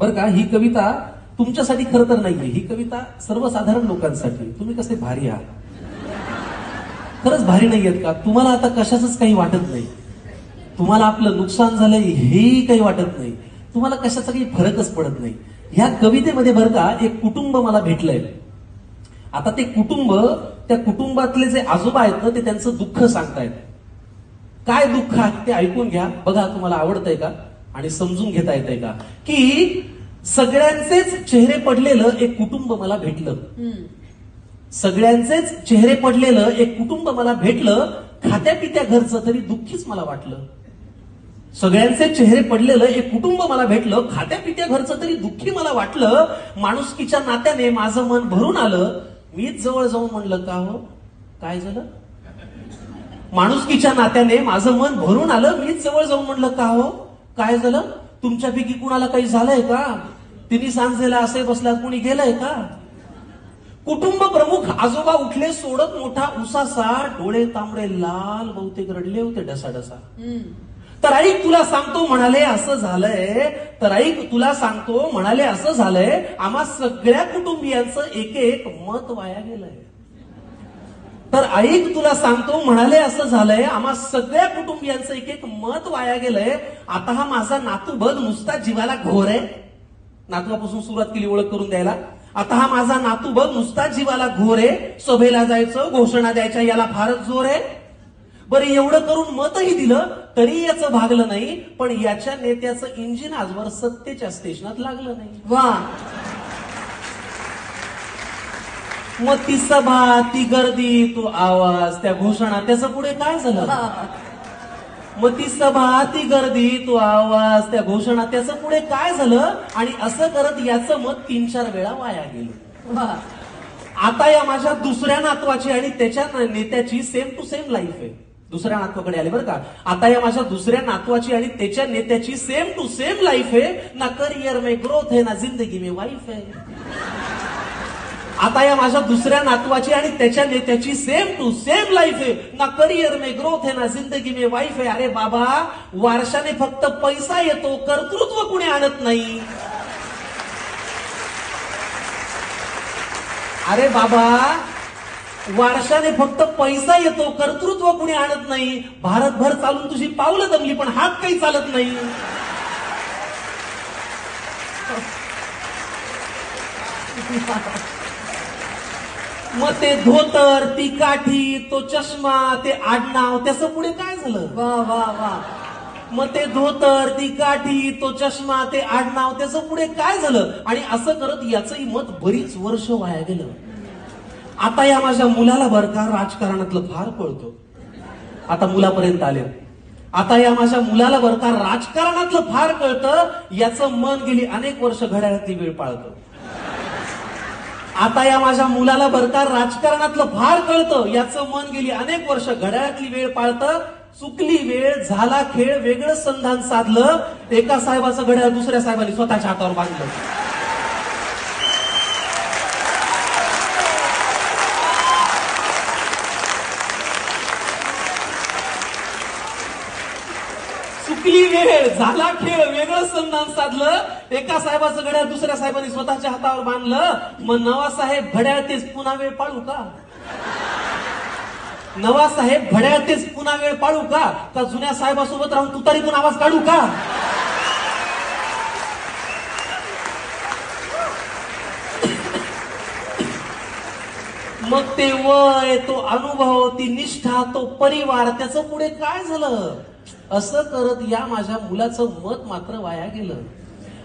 बरं का, ही कविता तुमच्यासाठी खरं तर नाहीये, ही कविता सर्वसाधारण लोकांसाठी. तुम्ही कसे भारी आहात, खरंच भारी नाहीयेत का? तुम्हाला आता कशाचंच काही वाटत नाही, तुम्हाला आपलं नुकसान झालंय हेही काही वाटत नाही, तुम्हाला कशाचा काही फरकच पडत नाही. ह्या कवितेमध्ये बरं का एक कुटुंब मला भेटलंय. आता ते कुटुंब, त्या कुटुंबातले जे आजोबा आहेत ना, ते त्यांचं दुःख सांगतायत. काय दुःख आहे ते ऐकून घ्या, बघा तुम्हाला आवडतंय का आणि समजून घेता येतंय का. की सगळ्यांचेच चेहरे पडलेलं एक कुटुंब मला भेटलं, सगळ्यांचेच चेहरे पडलेलं एक कुटुंब मला भेटलं, खात्या पित्या घरचं तरी दुःखीच मला वाटलं. सगळ्यांचे चेहरे पडलेलं एक कुटुंब मला भेटलं, खात्या पित्या घरचं तरी दुःखी मला वाटलं. माणुसकीच्या नात्याने माझं मन भरून आलं, मीच जवळ जाऊन म्हणलं का हो काय झालं. माणुसकीच्या नात्याने माझं मन भरून आलं, मीच जवळ जाऊन म्हणलं का हो काय झालं. तुमच्यापैकी कुणाला काही झालंय का, तिन्ही सांजेला असे बसल्यात कुणी गेलंय का. कुटुंब प्रमुख आजोबा उठले सोडत मोठा उसासा, डोळे तांबडे लाल बहुतेक रडले होते डसाडसा. तर ऐक तुला सांगतो म्हणाले असं झालंय, तर ऐक तुला सांगतो म्हणाले असं झालंय, आम्हा सगळ्या कुटुंबियांचं एक एक मत वाया गेलंय. तर ऐक तुला सांगतो म्हणाले असं झालंय, आम्हा सगळ्या कुटुंबियांचं एक एक मत वाया गेलंय. आता हा माझा नातू बघ नुसता जीवाला घोर आहे. नातवापासून सुरुवात केली ओळख करून द्यायला. आता हा माझा नातू बघ नुसता जीवाला घोर आहे, सभेला जायचं घोषणा द्यायच्या याला फारच जोर आहे. बरं एवढं करून मतही दिलं तरी याचं भागलं नाही, पण याच्या नेत्याचं इंजिन आजवर सत्तेच्या स्टेशनात लागलं नाही. वा, मग ती सभा, ती गर्दी, तो आवाज, त्या घोषणा, त्याचं पुढे काय झालं. मग ती सभा, ती गर्दी, तो आवाज, त्या घोषणा, त्याचं पुढे काय झालं. आणि असं करत याचं मत 3-4 वेळा वाया गेलं. वा, आता या माझ्या दुसऱ्या नातवाची आणि त्याच्या नेत्याची सेम टू सेम लाईफ आहे. दुसऱ्या नातवाकडे आले बरं का. आता या माझ्या दुसऱ्या नातवाची आणि त्याच्या नेत्याची सेम टू सेम लाईफ आहे. ना करियर में ग्रोथ है ना जिंदगी में वाईफ है. आता या माझ्या दुसऱ्या नातवाची आणि त्याच्या नेत्याची सेम टू सेम लाईफ आहे. ना करियर में ग्रोथ है ना जिंदगी में वाईफ है. अरे बाबा, वारशाने फक्त पैसा येतो, कर्तृत्व कुणी आणत नाही. अरे बाबा, वारशाने फक्त पैसा येतो, कर्तृत्व कुणी आणत नाही. भारतभर चालून तुझी पावलं दमली पण हात काही चालत नाही. मग ते धोतर, ती काठी, तो चष्मा, ते आडनाव, त्याचं पुढे काय झालं. वा, वा, वा. मग ते धोतर, ती काठी, तो चष्मा, ते आडनाव, त्याचं पुढे काय झालं. आणि असं करत याचंही मत बरीच वर्ष वाया गेलं. आता या माझ्या मुलाला बरं का राजकारणातलं फार कळतं. आता मुलापर्यंत आले. आता या माझ्या मुलाला बरं का राजकारणातलं फार कळतं. याचं मन गेली अनेक वर्ष घड्याळातली वेळ पाळतं. आता या माझ्या मुलाला बरं का राजकारणातलं फार कळतं. याचं मन गेली अनेक वर्ष घड्याळातली वेळ पाळतं. चुकली वेळ, झाला खेळ, वेगळं संधान साधलं. एका साहेबाचं घड्याळ दुसऱ्या साहेबांनी स्वतःच्या हातावर बांधलं. चुकली वेळ, झाला खेळ, वेगळं संधान साधलं. एका साहेबाचं घड्याळ दुसऱ्या साहेबांनी स्वतःच्या हातावर बांधलं. मग नवा साहेब घड्याळ तेच पुन्हा वेळ पाळू का. नवा साहेब घड्याळ तेच पुन्हा वेळ पाळू का. का जुन्या साहेबासोबत राहून तुतारीतून आवाज काढू का. मग ते वय, तो अनुभव, ती निष्ठा, तो परिवार, त्याचं पुढे काय झालं. असं करत या माझ्या मुलाचं मत मात्र वाया गेलं.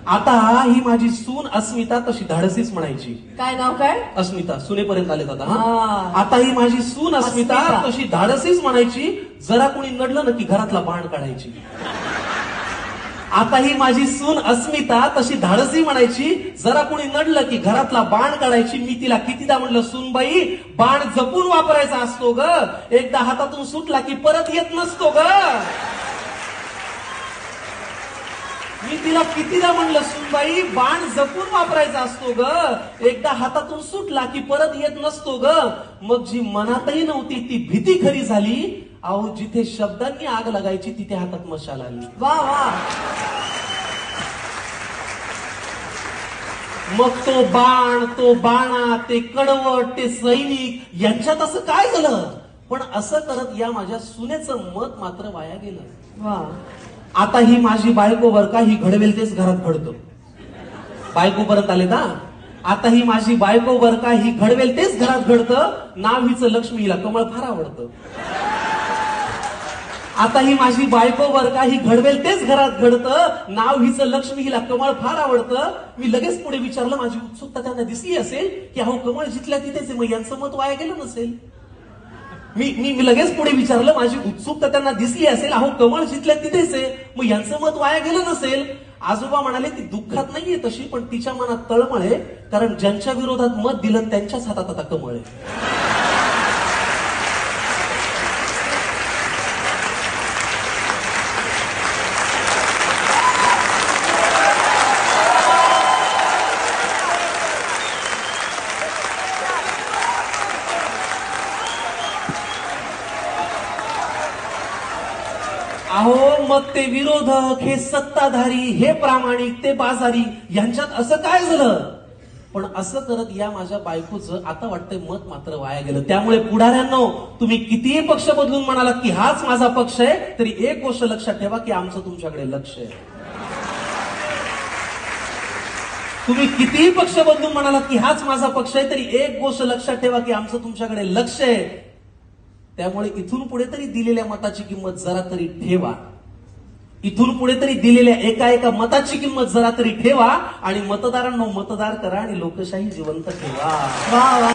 आता ही माझी सून अस्मिता तशी धाडसीच म्हणायची. काय नाव काय. अस्मिता, सुनेपर्यंत आले आता. हा. आता ही माझी सून अस्मिता तशी धाडसीच म्हणायची. जरा कुणी नडलं ना की घरातला बाण काढायची. आता ही माझी सून अस्मिता तशी धाडसी म्हणायची. जरा कुणी नडलं की घरातला बाण काढायची. मी तिला कितीदा म्हणलं, सूनबाई बाण जपून वापरायचा असतो ग, एकदा हातातून सुटला की परत येत नसतो ग. मी तिला कितीदा म्हणलं, सूनबाई बाण जपून वापरायचा असतो ग, एकदा हातातून सुटला की परत येत नसतो ग. मग जी मनातही नव्हती ती भीती खरी झाली. अहो, जिथे शब्दांनी आग लागायची तिथे हातात मशाल आली. वा, वा. मग तो बाण, तो बाणा, ते कडवट, ते सैनिक यांच्यात असं काय झालं? पण असं करत या माझ्या सुनेचं मत मात्र वाया गेलं. वा, आता ही माझी बायको बर का, ही घडवेल तेच घरात घडतं. बायको परत आले ना, आता ही माझी बायको बर का, ही घडवेल तेच घरात घडतं. नाव हिचं लक्ष्मी, हिला कमळ फार आवडतं. आता ही माझी बायको बर का, ही घडवेल तेच घरात घडतं. नाव हिचं लक्ष्मी, हिला कमळ फार आवडतं. मी लगेच पुढे विचारलं, माझी उत्सुकता त्यांना दिसली असेल की अहो कमळ जिथल्या तिथेच आहे, मग यांचं मत वाया गेलं नसेल. मी लगेच पुढे विचारलं, माझी उत्सुकता त्यांना दिसली असेल, अहो कमळ जिथल्या तिथेच आहे, मग यांचं मत वाया गेलं नसेल. आजोबा म्हणाले, ती दुःखात नाहीये तशी, पण तिच्या मनात तळमळ आहे, कारण ज्यांच्या विरोधात मत दिलं त्यांच्याच हातात आता कमळ आहे. अहो मग ते विरोधक, हे सत्ताधारी, हे प्रामाणिक, ते बाजारी, यांच्यात असं काय झालं? पण असं करत या माझ्या बायकोचं आता वाटतंय मत मात्र वाया गेलं. त्यामुळे पुढाऱ्यांनो, तुम्ही कितीही पक्ष बदलून म्हणालात की हाच माझा पक्ष आहे, तरी एक गोष्ट लक्षात ठेवा की आमचं तुमच्याकडे लक्ष आहे. तुम्ही कितीही पक्ष बदलून म्हणालात की हाच माझा पक्ष आहे, तरी एक गोष्ट लक्षात ठेवा की आमचं तुमच्याकडे लक्ष आहे. त्यामुळे इथून पुढे तरी दिलेल्या मताची किंमत जरा तरी ठेवा. इथून पुढे तरी दिलेल्या एका एका मताची किंमत जरा तरी ठेवा आणि मतदारांना मतदार करा आणि लोकशाही जिवंत ठेवा. वा वा.